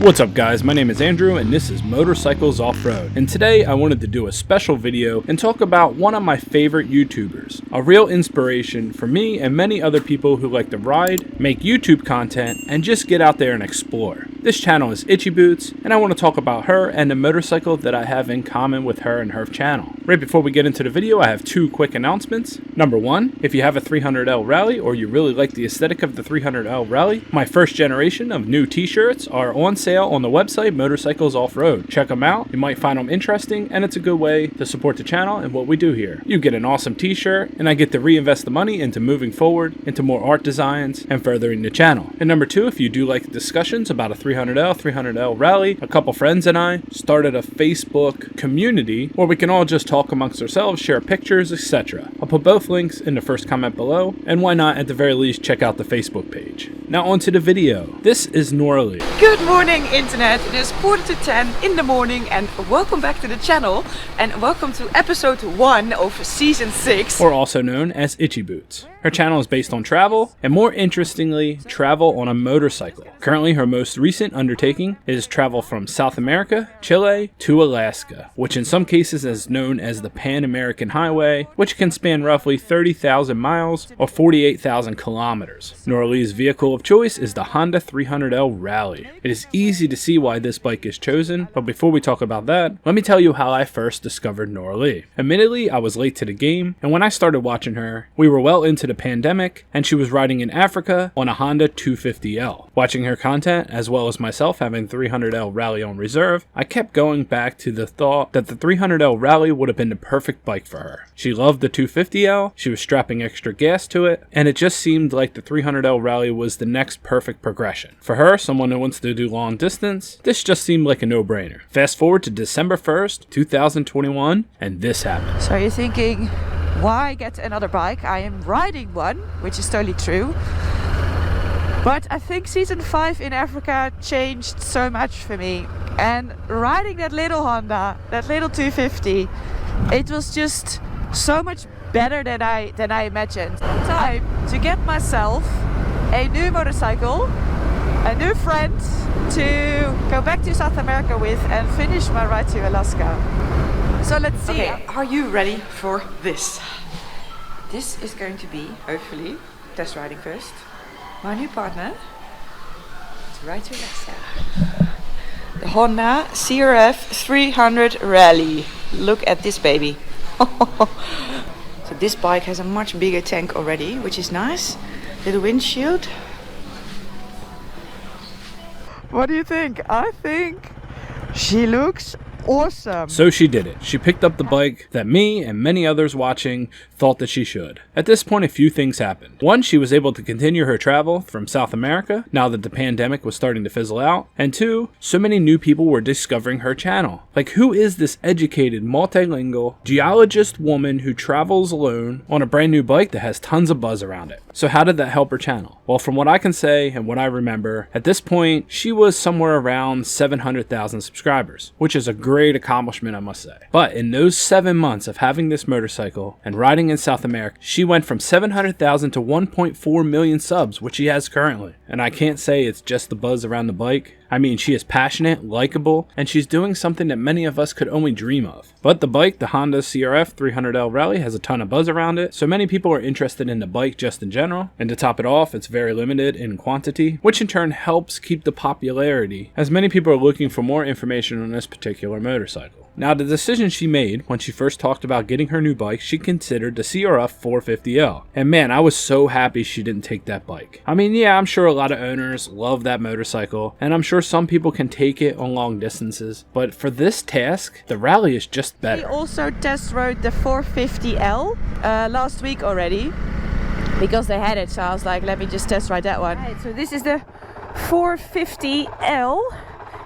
What's up guys, my name is Andrew and this is Motorcycles Off-Road, and today I wanted to do a special video and talk about one of my favorite YouTubers, a real inspiration for me and many other people who like to ride, make YouTube content, and just get out there and explore. This channel is Itchy Boots, and I want to talk about her and the motorcycle that I have in common with her and her channel. Right before we get into the video, I have two quick announcements. Number one, if you have a 300L Rally or you really like the aesthetic of the 300L Rally, my first generation of new t-shirts are on sale on the website Motorcycles Off-Road. Check them out, you might find them interesting, and it's a good way to support the channel and what we do here. You get an awesome t-shirt, and I get to reinvest the money into moving forward, into more art designs, and furthering the channel. And number two, if you do like discussions about a 300L Rally, a couple friends and I started a Facebook community where we can all just talk amongst ourselves, share pictures, etc. I'll put both links in the first comment below, and why not at the very least check out the Facebook page. Now onto the video. This is Noraly. Good morning internet, it is 9:45 in the morning and welcome back to the channel and welcome to episode 1 of season 6. Or also known as Itchy Boots. Her channel is based on travel, and more interestingly, travel on a motorcycle. Currently, her most recent undertaking is travel from South America, Chile, to Alaska, which in some cases is known as the Pan American Highway, which can span roughly 30,000 miles or 48,000 kilometers. Noraly's vehicle of choice is the Honda 300L Rally. It is easy to see why this bike is chosen, but before we talk about that, let me tell you how I first discovered Noraly. Admittedly, I was late to the game, and when I started watching her, we were well into the pandemic, and she was riding in Africa on a Honda 250L. Watching her content, as well as myself having 300L Rally on reserve, I kept going back to the thought that the 300L Rally would have been the perfect bike for her. She loved the 250L, she was strapping extra gas to it, and it just seemed like the 300L Rally was the next perfect progression. For her, someone who wants to do long distance, this just seemed like a no-brainer. Fast forward to December 1st, 2021, and this happened. So you're thinking, why get another bike? I am riding one, which is totally true. But I think season 5 in Africa changed so much for me. And riding that little Honda, that little 250, it was just so much better than I imagined. Time to get myself a new motorcycle, a new friend to go back to South America with and finish my ride to Alaska. So let's see. Okay, are you ready for this? This is going to be, hopefully, test riding first, my new partner to ride to Alaska. The Honda CRF300L Rally. Look at this baby. So this bike has a much bigger tank already, which is nice. Little windshield. What do you think? I think she looks awesome. So she did it. She picked up the bike that me and many others watching thought that she should. At this point, a few things happened. One, she was able to continue her travel from South America now that the pandemic was starting to fizzle out. And two, so many new people were discovering her channel. Like, who is this educated, multilingual, geologist woman who travels alone on a brand new bike that has tons of buzz around it? So how did that help her channel? Well, from what I can say and what I remember, at this point, she was somewhere around 700,000 subscribers, which is a great accomplishment, I must say. But in those 7 months of having this motorcycle and riding in South America, she went from 700,000 to 1.4 million subs, which she has currently. And I can't say it's just the buzz around the bike. I mean, she is passionate, likable, and she's doing something that many of us could only dream of. But the bike, the Honda CRF300L Rally, has a ton of buzz around it, so many people are interested in the bike just in general. And to top it off, it's very limited in quantity, which in turn helps keep the popularity, as many people are looking for more information on this particular motorcycle. Now, the decision she made when she first talked about getting her new bike, she considered the CRF450L. And man, I was so happy she didn't take that bike. I mean, yeah, I'm sure a lot of owners love that motorcycle, and I'm sure some people can take it on long distances, but for this task, the Rally is just better. We also test rode the 450L last week already, because they had it, so I was like, let me just test ride that one. Right, so this is the 450L.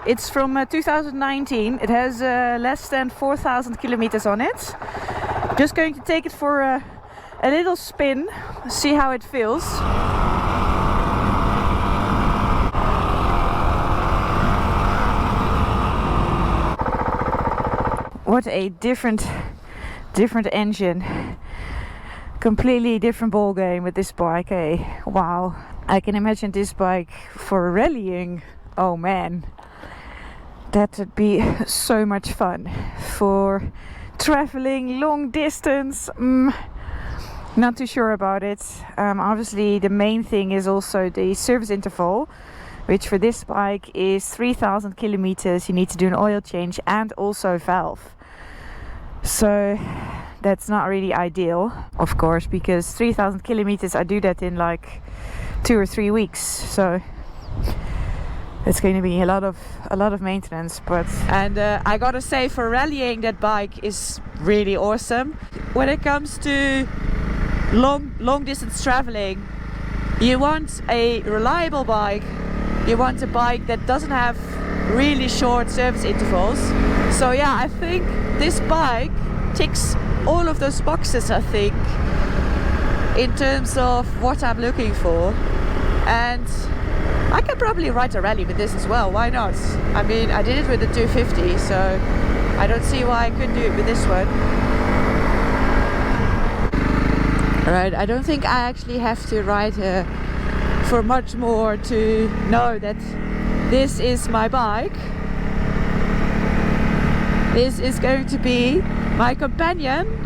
It's from 2019. It has less than 4,000 kilometers on it. Just going to take it for a little spin, see how it feels. What a different engine. Completely different ball game with this bike, eh? Wow. I can imagine this bike for rallying Oh man, that would be so much fun for traveling long distance. Not too sure about it. Obviously the main thing is also the service interval, which for this bike is 3,000 kilometers. You need to do an oil change and also valve. So that's not really ideal, of course, because 3,000 kilometers, I do that in like 2 or 3 weeks. So it's going to be a lot of maintenance. But I gotta say, for rallying, that bike is really awesome. When it comes to long distance traveling, you want a reliable bike. You want a bike that doesn't have really short service intervals. So yeah, I think this bike ticks all of those boxes, I think, in terms of what I'm looking for. And I can probably ride a rally with this as well, why not? I mean, I did it with the 250, so I don't see why I couldn't do it with this one. Alright, I don't think I actually have to ride for much more to know that this is my bike. This is going to be my companion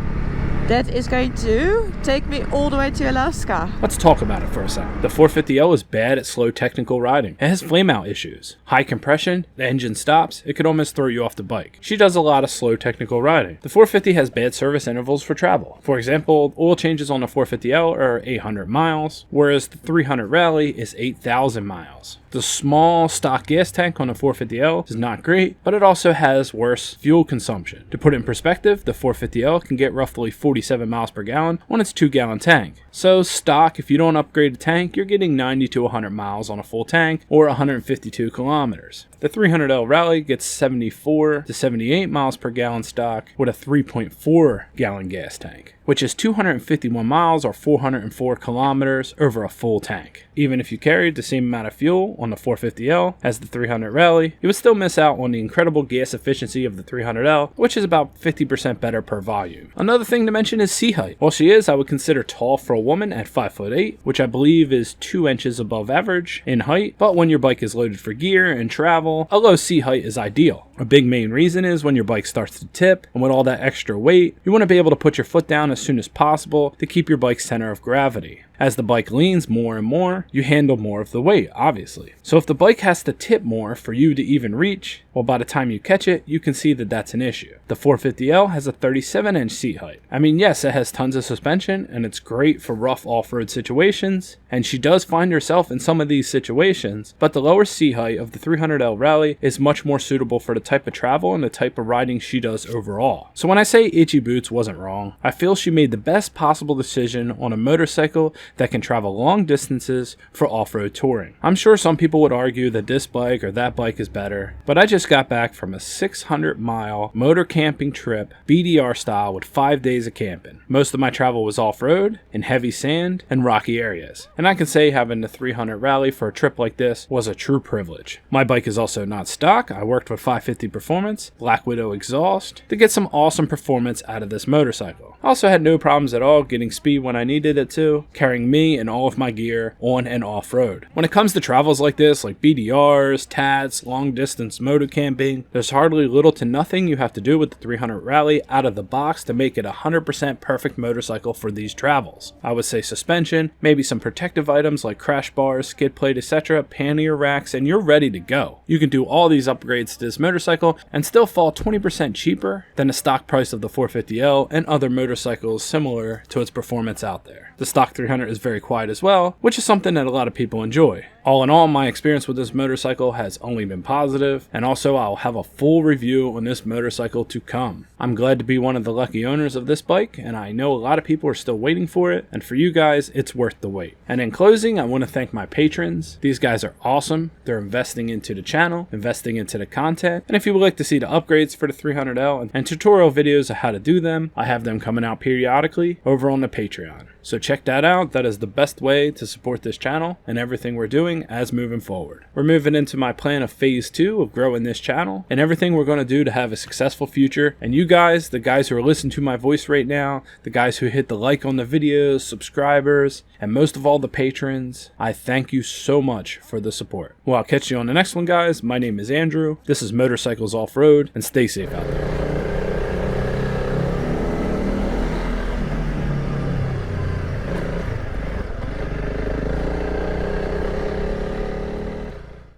that is going to take me all the way to Alaska. Let's talk about it for a second. The 450L is bad at slow technical riding. It has flameout issues. High compression, the engine stops, it could almost throw you off the bike. She does a lot of slow technical riding. The 450 has bad service intervals for travel. For example, oil changes on the 450L are 800 miles, whereas the 300 Rally is 8,000 miles. The small stock gas tank on the 450L is not great, but it also has worse fuel consumption. To put it in perspective, the 450L can get roughly 47 miles per gallon on its 2-gallon tank. So stock, if you don't upgrade the tank, you're getting 90 to 100 miles on a full tank, or 152 kilometers. The 300L Rally gets 74 to 78 miles per gallon stock with a 3.4 gallon gas tank, which is 251 miles or 404 kilometers over a full tank. Even if you carried the same amount of fuel on the 450L as the 300 Rally, you would still miss out on the incredible gas efficiency of the 300L, which is about 50% better per volume. Another thing to mention is seat height. While she is, I would consider tall for a woman at 5'8", which I believe is 2 inches above average in height, but when your bike is loaded for gear and travel, a low seat height is ideal. A big main reason is when your bike starts to tip, and with all that extra weight, you want to be able to put your foot down as soon as possible to keep your bike's center of gravity. As the bike leans more and more, you handle more of the weight, obviously. So if the bike has to tip more for you to even reach, well, by the time you catch it, you can see that that's an issue. The 450L has a 37-inch seat height. I mean, yes, it has tons of suspension, and it's great for rough off-road situations, and she does find herself in some of these situations, but the lower seat height of the 300L Rally is much more suitable for the type of travel and the type of riding she does overall. So when I say Itchy Boots wasn't wrong, I feel she made the best possible decision on a motorcycle that can travel long distances for off-road touring. I'm sure some people would argue that this bike or that bike is better, but I just got back from a 600-mile motor camping trip, BDR style, with 5 days of camping. Most of my travel was off-road, in heavy sand, and rocky areas, and I can say having the 300 Rally for a trip like this was a true privilege. My bike is also not stock. I worked with 550 Performance, Black Widow exhaust, to get some awesome performance out of this motorcycle. I also had no problems at all getting speed when I needed it to, carrying me and all of my gear on and off-road. When it comes to travels like this, like BDRs, TATs, long distance moto camping, there's hardly little to nothing you have to do with the 300 Rally out of the box to make it a 100% perfect motorcycle for these travels. I would say suspension, maybe some protective items like crash bars, skid plate, etc., pannier racks, and you're ready to go. You can do all these upgrades to this motorcycle and still fall 20% cheaper than the stock price of the 450L and other motorcycles similar to its performance out there. The stock 300 is very quiet as well, which is something that a lot of people enjoy. All in all, my experience with this motorcycle has only been positive, and also I'll have a full review on this motorcycle to come. I'm glad to be one of the lucky owners of this bike, and I know a lot of people are still waiting for it, and for you guys, it's worth the wait. And in closing, I want to thank my patrons. These guys are awesome. They're investing into the channel, investing into the content, and if you would like to see the upgrades for the 300L and tutorial videos of how to do them, I have them coming out periodically over on the Patreon. So check that out. That is the best way to support this channel and everything we're doing as moving forward. We're moving into my plan of phase 2 of growing this channel and everything we're going to do to have a successful future. And you guys, the guys who are listening to my voice right now, the guys who hit the like on the videos, subscribers, and most of all the patrons, I thank you so much for the support. Well, I'll catch you on the next one, guys. My name is Andrew. This is Motorcycles Off-Road, and stay safe out there.